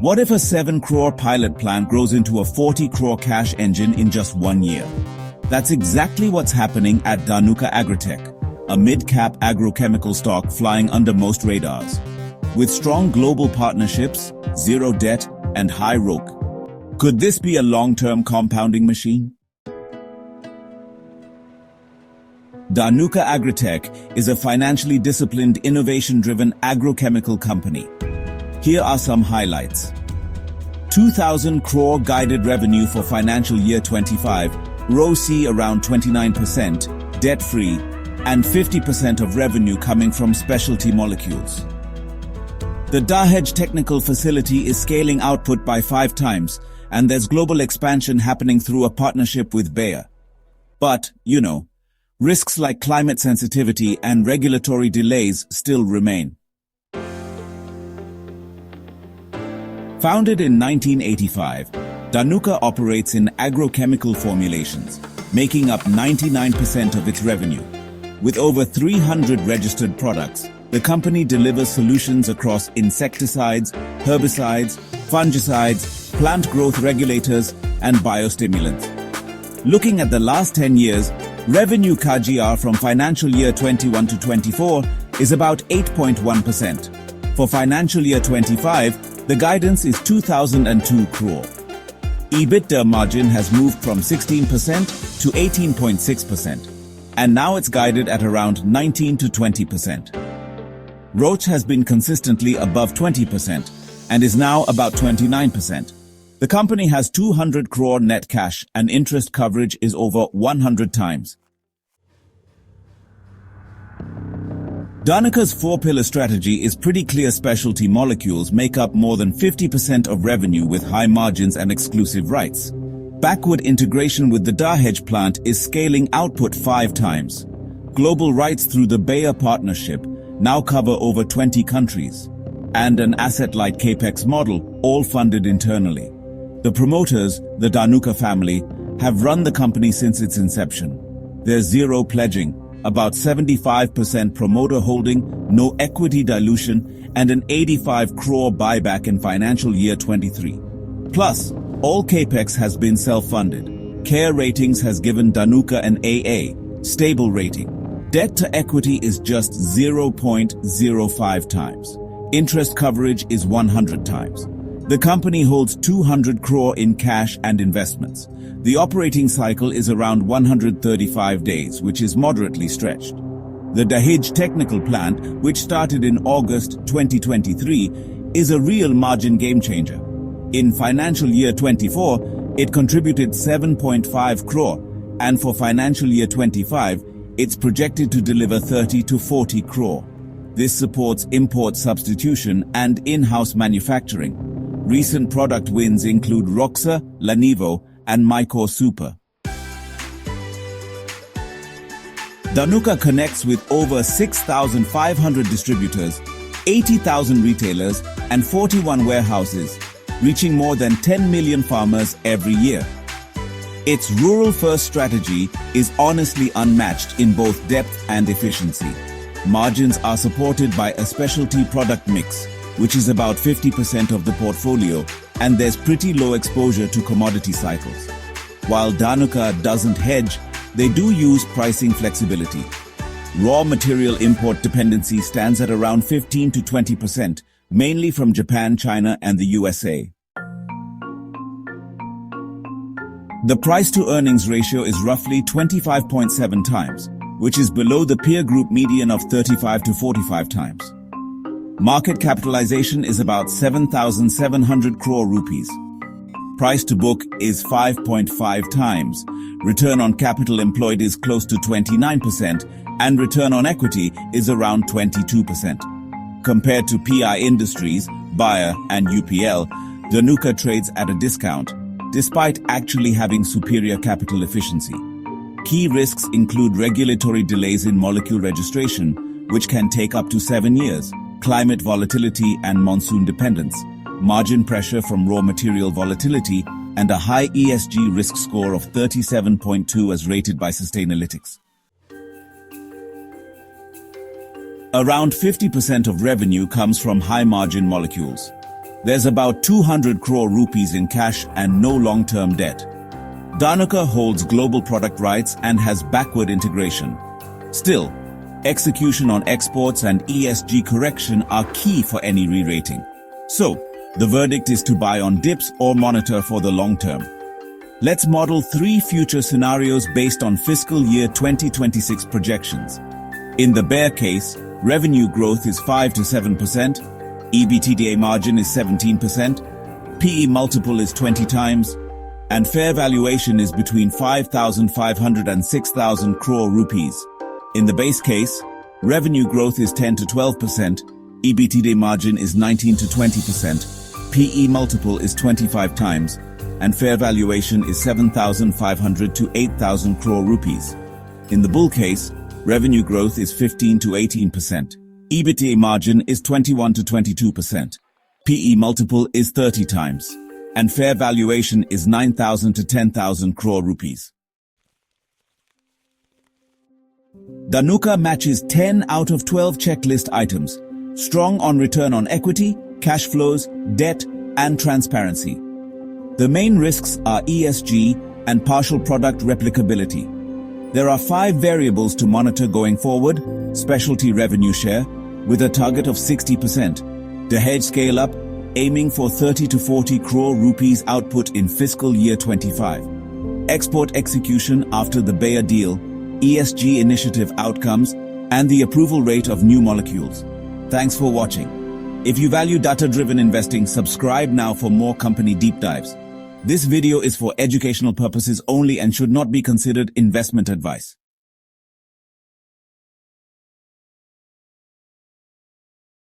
What if a 7 crore pilot plant grows into a 40 crore cash engine in just 1 year? That's exactly what's happening at Dhanuka Agritech, a mid-cap agrochemical stock flying under most radars. With strong global partnerships, zero debt, and high ROCE. Could this be a long-term compounding machine? Dhanuka Agritech is a financially disciplined, innovation-driven agrochemical company. Here are some highlights. 2,000 crore guided revenue for financial year 25, ROCE around 29%, debt-free, and 50% of revenue coming from specialty molecules. The Dahej technical facility is scaling output by 5 times, and there's global expansion happening through a partnership with Bayer. But, risks like climate sensitivity and regulatory delays still remain. Founded in 1985, Dhanuka operates in agrochemical formulations, making up 99% of its revenue. With over 300 registered products, the company delivers solutions across insecticides, herbicides, fungicides, plant growth regulators, and biostimulants. Looking at the last 10 years, revenue CAGR from financial year 21 to 24 is about 8.1%. For financial year 25, the guidance is 2,002 crore. EBITDA margin has moved from 16% to 18.6%, and now it's guided at around 19 to 20%. ROCE has been consistently above 20% and is now about 29%. The company has 200 crore net cash and interest coverage is over 100 times. Dhanuka's 4-pillar strategy is pretty clear. Specialty molecules make up more than 50% of revenue with high margins and exclusive rights. Backward integration with the Dahej plant is scaling output 5 times. Global rights through the Bayer partnership now cover over 20 countries. And an asset-light capex model, all funded internally. The promoters, the Dhanuka family, have run the company since its inception. There's zero pledging, about 75% promoter holding, no equity dilution, and an 85 crore buyback in financial year 23. Plus, all capex has been self-funded. Care Ratings has given Dhanuka an AA, stable rating. Debt to equity is just 0.05 times. Interest coverage is 100 times. The company holds 200 crore in cash and investments. The operating cycle is around 135 days, which is moderately stretched. The Dahej technical plant, which started in August 2023, is a real margin game changer. In financial year 24, it contributed 7.5 crore, and for financial year 25, it's projected to deliver 30 to 40 crore. This supports import substitution and in-house manufacturing. Recent product wins include ROCE, Lanivo, and Mycore Super. Dhanuka connects with over 6,500 distributors, 80,000 retailers, and 41 warehouses, reaching more than 10 million farmers every year. Its rural-first strategy is honestly unmatched in both depth and efficiency. Margins are supported by a specialty product mix, which is about 50% of the portfolio, and there's pretty low exposure to commodity cycles. While Dhanuka doesn't hedge, they do use pricing flexibility. Raw material import dependency stands at around 15 to 20%, mainly from Japan, China, and the USA. The price-to-earnings ratio is roughly 25.7 times, which is below the peer group median of 35 to 45 times. Market capitalization is about 7,700 crore rupees. Price to book is 5.5 times. Return on capital employed is close to 29%, and return on equity is around 22%. Compared to PI Industries, Bayer, and UPL, Dhanuka trades at a discount, despite actually having superior capital efficiency. Key risks include regulatory delays in molecule registration, which can take up to 7 years, climate volatility and monsoon dependence, margin pressure from raw material volatility, and a high ESG risk score of 37.2 as rated by Sustainalytics. Around 50% of revenue comes from high-margin molecules. There's about 200 crore rupees in cash and no long-term debt. Dhanuka holds global product rights and has backward integration. Still, execution on exports and ESG correction are key for any re-rating. So, the verdict is to buy on dips or monitor for the long term. Let's model 3 future scenarios based on fiscal year 2026 projections. In the bear case, revenue growth is 5 to 7%, EBITDA margin is 17%, PE multiple is 20 times, and fair valuation is between 5,500 and 6,000 crore rupees. In the base case, revenue growth is 10 to 12%, EBITDA margin is 19 to 20%, PE multiple is 25 times, and fair valuation is 7,500 to 8,000 crore rupees. In the bull case, revenue growth is 15 to 18%, EBITDA margin is 21 to 22%, PE multiple is 30 times, and fair valuation is 9,000 to 10,000 crore rupees. Dhanuka matches 10 out of 12 checklist items, strong on return on equity, cash flows, debt, and transparency. The main risks are ESG and partial product replicability. There are 5 variables to monitor going forward: specialty revenue share, with a target of 60%, Dahej scale-up, aiming for 30 to 40 crore rupees output in fiscal year 25, export execution after the Bayer deal, ESG initiative outcomes, and the approval rate of new molecules. Thanks for watching. If you value data-driven investing, subscribe now for more company deep dives. This video is for educational purposes only and should not be considered investment advice.